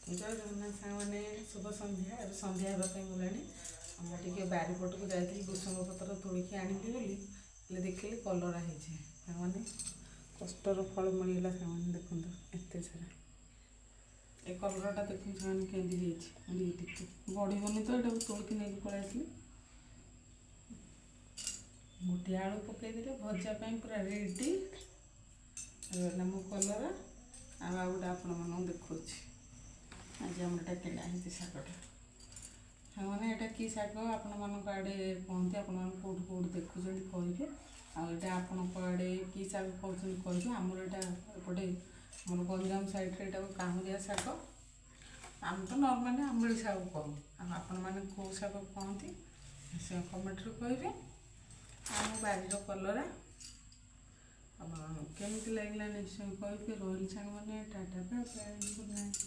जय जगन्नाथ सामने शुभ संध्या ए संध्या होगापी गलानी आम टे बारिपटक जाइए भूसंग पत्र तोड़िकी आनी बोली देखिए कलरा होने कष्टर फल मिलगला से देखो एत सारा ए कलराटा देखो से केमी बढ़न तो ये तोड़िकी नहीं पलि आसली गोटे आलू पकईदे भजापी पूरा रेडी मो कलरा आ गोटे आपण देखा आज आमटा केला है शागटा मैंने यहाँ कि शाग आपण मान आड़े कहते आपण कौट कौट देखुं कहे आईटा आपण आड़े कि शाग कहते कहे आमर यहाँ एपटे मोर गंजाम सैड्रे यहाँ काहुरिया शाग आम तो नर्माली आंबली शाग कहूँ आपण मैंने कौ शाग कहते से कमेंट्रे कहे आम बारिर कलरा केमी लगे निश्चय कह रही सांग मैंने tata bye bye good night.